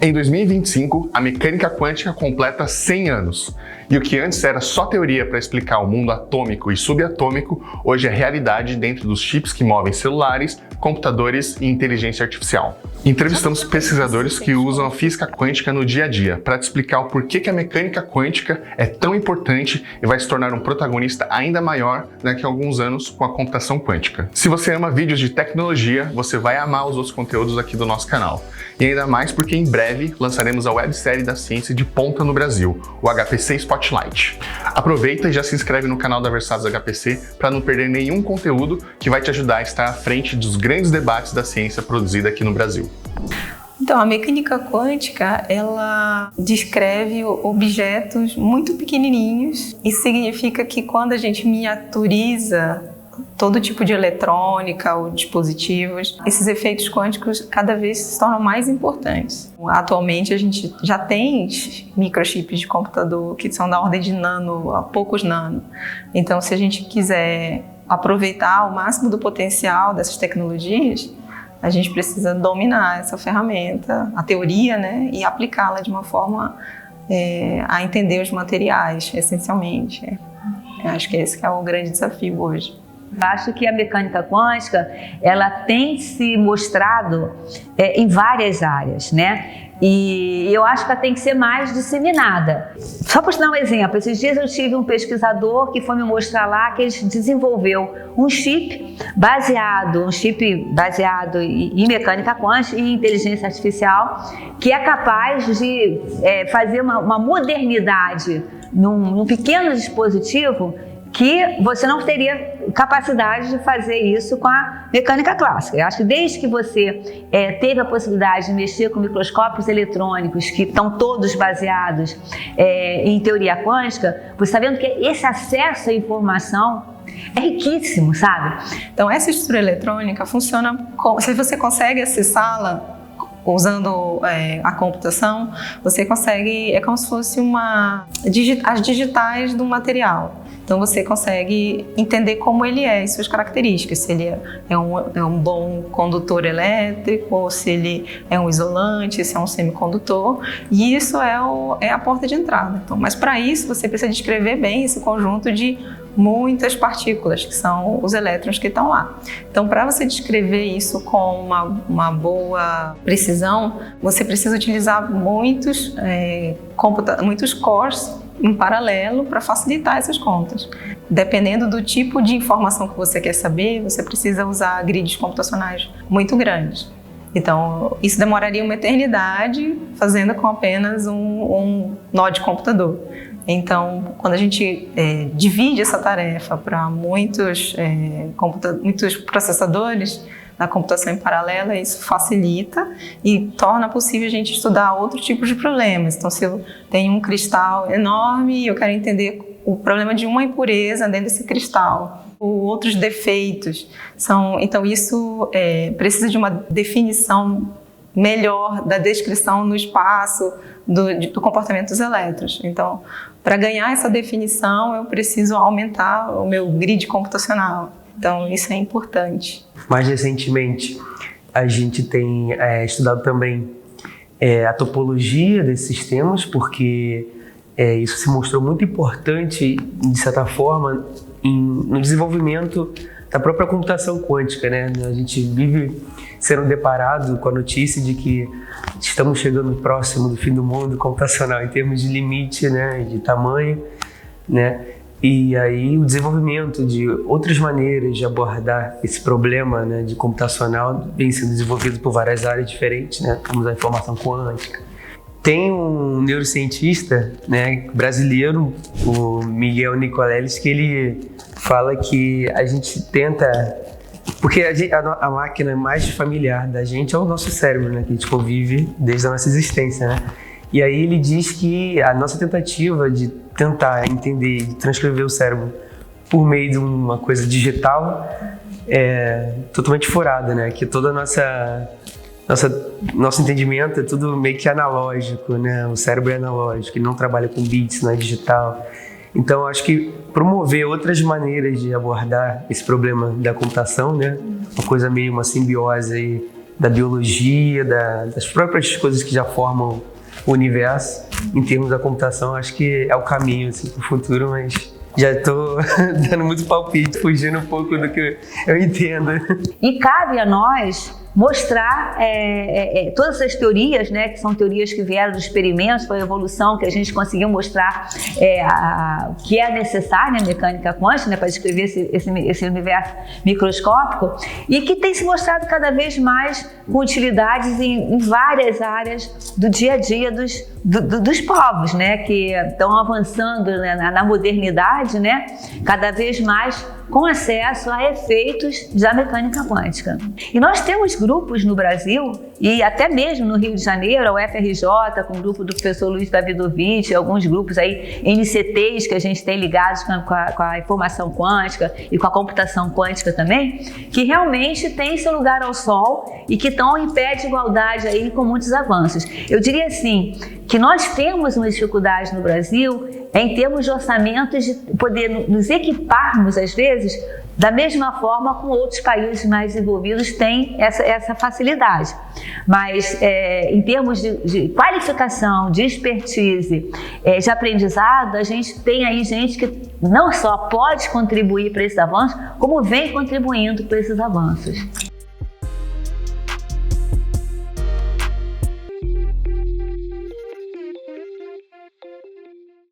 Em 2025, a mecânica quântica completa 100 anos. E o que antes era só teoria para explicar o mundo atômico e subatômico, hoje é realidade dentro dos chips que movem celulares, computadores e inteligência artificial. Entrevistamos pesquisadores que usam a física quântica no dia a dia para te explicar o porquê que a mecânica quântica é tão importante e vai se tornar um protagonista ainda maior daqui a alguns anos com a computação quântica. Se você ama vídeos de tecnologia, você vai amar os outros conteúdos aqui do nosso canal. E ainda mais porque em breve lançaremos a websérie da ciência de ponta no Brasil, o HPC Spotlight. Aproveita e já se inscreve no canal da Versados HPC para não perder nenhum conteúdo que vai te ajudar a estar à frente dos grandes debates da ciência produzida aqui no Brasil. Então, a mecânica quântica, ela descreve objetos muito pequenininhos. Isso significa que quando a gente miniaturiza todo tipo de eletrônica ou dispositivos, esses efeitos quânticos cada vez se tornam mais importantes. Atualmente a gente já tem microchips de computador que são da ordem de nano a poucos nano. Então, se a gente quiser aproveitar o máximo do potencial dessas tecnologias, a gente precisa dominar essa ferramenta, a teoria, né, e aplicá-la de uma forma a entender os materiais, essencialmente. Eu acho que esse que é o grande desafio hoje. Acho que a mecânica quântica, ela tem se mostrado em várias áreas, né? E eu acho que ela tem que ser mais disseminada. Só para te dar um exemplo, esses dias eu tive um pesquisador que foi me mostrar lá que ele desenvolveu um chip baseado em mecânica quântica e inteligência artificial, que é capaz de fazer uma modernidade num pequeno dispositivo que você não teria capacidade de fazer isso com a mecânica clássica. Eu acho que desde que você teve a possibilidade de mexer com microscópios eletrônicos, que estão todos baseados em teoria quântica, você está vendo que esse acesso à informação é riquíssimo, sabe? Então, essa estrutura eletrônica funciona se você consegue acessá-la usando a computação, você consegue, é como se fosse as digitais do material. Então você consegue entender como ele é e suas características, se ele é um bom condutor elétrico, ou se ele é um isolante, se é um semicondutor, e isso é a porta de entrada. Então, mas para isso você precisa descrever bem esse conjunto de muitas partículas, que são os elétrons que estão lá. Então, para você descrever isso com uma boa precisão, você precisa utilizar muitos cores em paralelo para facilitar essas contas. Dependendo do tipo de informação que você quer saber, você precisa usar grids computacionais muito grandes. Então, isso demoraria uma eternidade fazendo com apenas um nó de computador. Então, quando a gente divide essa tarefa para muitos processadores na computação em paralela, isso facilita e torna possível a gente estudar outro tipo de problemas. Então, se eu tenho um cristal enorme e eu quero entender o problema de uma impureza dentro desse cristal, ou outros defeitos, então isso precisa de uma definição melhor da descrição no espaço do comportamento dos elétrons. Então, para ganhar essa definição, eu preciso aumentar o meu grid computacional. Então, isso é importante. Mais recentemente, a gente tem estudado também a topologia desses sistemas, porque isso se mostrou muito importante, de certa forma, no desenvolvimento da própria computação quântica, né? A gente vive sendo deparado com a notícia de que estamos chegando próximo do fim do mundo computacional em termos de limite, né, de tamanho, né? E aí o desenvolvimento de outras maneiras de abordar esse problema, né, de computacional vem sendo desenvolvido por várias áreas diferentes, né? Temos a informação quântica. Tem um neurocientista, né, brasileiro, o Miguel Nicoleles, que ele fala que a gente tenta... Porque a máquina mais familiar da gente é o nosso cérebro, né, que a gente convive desde a nossa existência, né? E aí ele diz que a nossa tentativa de tentar entender e transcrever o cérebro por meio de uma coisa digital é totalmente furada, né? Que toda nosso entendimento é tudo meio que analógico, né? O cérebro é analógico, ele não trabalha com bits, não é digital. Então, acho que promover outras maneiras de abordar esse problema da computação, né? Uma coisa meio uma simbiose aí da biologia, das próprias coisas que já formam o universo. Em termos da computação, acho que é o caminho assim, para o futuro, mas já estou dando muito palpite, fugindo um pouco do que eu entendo. E cabe a nós mostrar todas essas teorias, né, que são teorias que vieram dos experimentos, foi a evolução que a gente conseguiu mostrar que é necessária a mecânica quântica, né, para descrever esse universo microscópico, e que tem se mostrado cada vez mais com utilidades em várias áreas do dia a dia dos povos, né, que estão avançando, né, na modernidade, né, cada vez mais com acesso a efeitos da mecânica quântica. E nós temos grupos no Brasil, e até mesmo no Rio de Janeiro, a UFRJ, com o grupo do professor Luiz Davidovich, alguns grupos aí, NCTs que a gente tem ligados com a informação quântica e com a computação quântica também, que realmente tem seu lugar ao sol e que estão em pé de igualdade aí com muitos avanços. Eu diria assim, que nós temos uma dificuldade no Brasil em termos de orçamentos de poder nos equiparmos, às vezes, da mesma forma como outros países mais desenvolvidos têm essa facilidade. Mas em termos de qualificação, de expertise, de aprendizado, a gente tem aí gente que não só pode contribuir para esses avanços, como vem contribuindo para esses avanços.